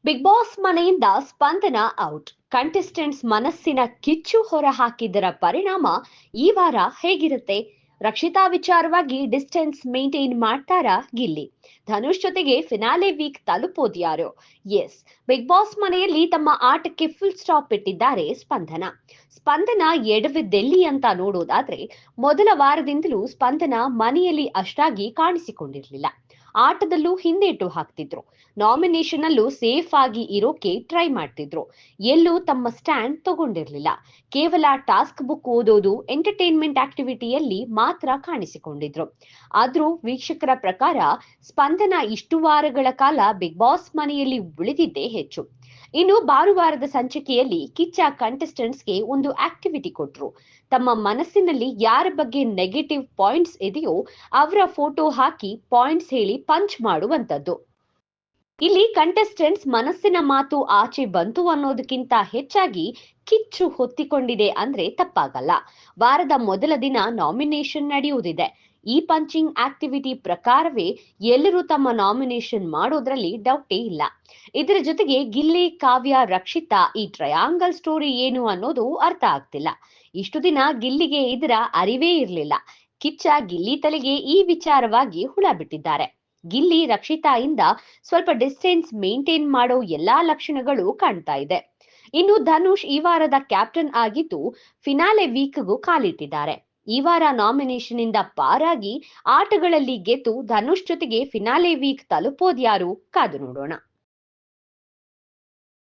Big boss ಮನೆಯಿಂದ ಸ್ಪಂದನ out. Contestants ಮನಸ್ಸಿನ ಕಿಚ್ಚು ಹೊರಹಾಕಿದ್ದರ ಪರಿಣಾಮ ಈ ವಾರ ಹೇಗಿರುತ್ತೆ? ರಕ್ಷಿತಾ ವಿಚಾರವಾಗಿ ಡಿಸ್ಟೆನ್ಸ್ ಮೇಂಟೈನ್ ಮಾಡ್ತಾರಾ ಗಿಲ್ಲಿ? ಧನುಷ್ ಜೊತೆಗೆ ಫಿನಾಲೆ ವೀಕ್ ತಲುಪೋದ್ಯಾರೋ? ಎಸ್, ಬಿಗ್ ಬಾಸ್ ಮನೆಯಲ್ಲಿ ತಮ್ಮ ಆಟಕ್ಕೆ ಫುಲ್ ಸ್ಟಾಪ್ ಇಟ್ಟಿದ್ದಾರೆ ಸ್ಪಂದನ. ಸ್ಪಂದನ ಎಡವಿದ್ದೆಲ್ಲಿ ಅಂತ ನೋಡೋದಾದ್ರೆ, ಮೊದಲ ವಾರದಿಂದಲೂ ಸ್ಪಂದನ ಮನೆಯಲ್ಲಿ ಅಷ್ಟಾಗಿ ಕಾಣಿಸಿಕೊಂಡಿರಲಿಲ್ಲ. ಆಟದಲ್ಲೂ ಹಿಂದೇಟು ಹಾಕ್ತಿದ್ರು. ನಾಮಿನೇಷನ್ ಅಲ್ಲೂ ಸೇಫ್ ಆಗಿ ಇರೋಕೆ ಟ್ರೈ ಮಾಡ್ತಿದ್ರು. ಎಲ್ಲೂ ತಮ್ಮ ಸ್ಟ್ಯಾಂಡ್ ತಗೊಂಡಿರ್ಲಿಲ್ಲ. ಕೇವಲ ಟಾಸ್ಕ್ ಬುಕ್ ಓದೋದು, ಎಂಟರ್ಟೈನ್ಮೆಂಟ್ ಆಕ್ಟಿವಿಟಿಯಲ್ಲಿ ಮಾತ್ರ ಕಾಣಿಸಿಕೊಂಡಿದ್ರು. ಆದ್ರೂ ವೀಕ್ಷಕರ ಪ್ರಕಾರ ಸ್ಪಂದನ ಇಷ್ಟು ವಾರಗಳ ಕಾಲ ಬಿಗ್ ಬಾಸ್ ಮನೆಯಲ್ಲಿ ಉಳಿದಿದ್ದೇ ಹೆಚ್ಚು. ಇನ್ನು ಭಾನುವಾರದ ಸಂಚಿಕೆಯಲ್ಲಿ ಕಿಚ್ಚ ಕಂಟೆಸ್ಟೆಂಟ್ಸ್ಗೆ ಒಂದು ಆಕ್ಟಿವಿಟಿ ಕೊಟ್ರು. ತಮ್ಮ ಮನಸ್ಸಿನಲ್ಲಿ ಯಾರ ಬಗ್ಗೆ ನೆಗೆಟಿವ್ ಪಾಯಿಂಟ್ಸ್ ಇದೆಯೋ ಅವರ ಫೋಟೋ ಹಾಕಿ ಪಾಯಿಂಟ್ಸ್ ಹೇಳಿ ಪಂಚ್ ಮಾಡುವಂತದ್ದು. ಇಲ್ಲಿ ಕಂಟೆಸ್ಟೆಂಟ್ಸ್ ಮನಸ್ಸಿನ ಮಾತು ಆಚೆ ಬಂತು ಅನ್ನೋದಕ್ಕಿಂತ ಹೆಚ್ಚಾಗಿ ಕಿಚ್ಚು ಹೊತ್ತಿಕೊಂಡಿದೆ ಅಂದ್ರೆ ತಪ್ಪಾಗಲ್ಲ. ವಾರದ ಮೊದಲ ದಿನ ನಾಮಿನೇಷನ್ ನಡೆಯುವುದಿದೆ. ಈ ಪಂಚಿಂಗ್ ಆಕ್ಟಿವಿಟಿ ಪ್ರಕಾರವೇ ಎಲ್ಲರೂ ತಮ್ಮ ನಾಮಿನೇಷನ್ ಮಾಡೋದ್ರಲ್ಲಿ ಡೌಟೇ ಇಲ್ಲ. ಇದರ ಜೊತೆಗೆ ಗಿಲ್ಲಿ, ಕಾವ್ಯ, ರಕ್ಷಿತಾ ಈ ಟ್ರಯಾಂಗಲ್ ಸ್ಟೋರಿ ಏನು ಅನ್ನೋದು ಅರ್ಥ ಆಗ್ತಿಲ್ಲ. ಇಷ್ಟು ದಿನ ಗಿಲ್ಲಿಗೆ ಇದರ ಅರಿವೇ ಇರಲಿಲ್ಲ. ಕಿಚ್ಚ ಗಿಲ್ಲಿ ತಲೆಗೆ ಈ ವಿಚಾರವಾಗಿ ಹುಳ ಬಿಟ್ಟಿದ್ದಾರೆ. ಗಿಲ್ಲಿ ರಕ್ಷಿತಾ ಇಂದ ಸ್ವಲ್ಪ ಡಿಸ್ಟೆನ್ಸ್ ಮೇಂಟೈನ್ ಮಾಡೋ ಎಲ್ಲಾ ಲಕ್ಷಣಗಳು ಕಾಣ್ತಾ ಇದೆ. ಇನ್ನು ಧನುಷ್ ಈ ವಾರದ ಕ್ಯಾಪ್ಟನ್ ಆಗಿದ್ದು ಫಿನಾಲೆ ವೀಕ್ಗೂ ಕಾಲಿಟ್ಟಿದ್ದಾರೆ. ಈ ವಾರ ನಾಮಿನೇಷನ್ ಇಂದ ಪಾರಾಗಿ ಆಟಗಳಲ್ಲಿ ಗೆದ್ದು ಧನುಷ್ ಜೊತೆಗೆ ಫಿನಾಲೆ ವೀಕ್ ತಲುಪೋದ್ಯಾರು? ಕಾದು ನೋಡೋಣ.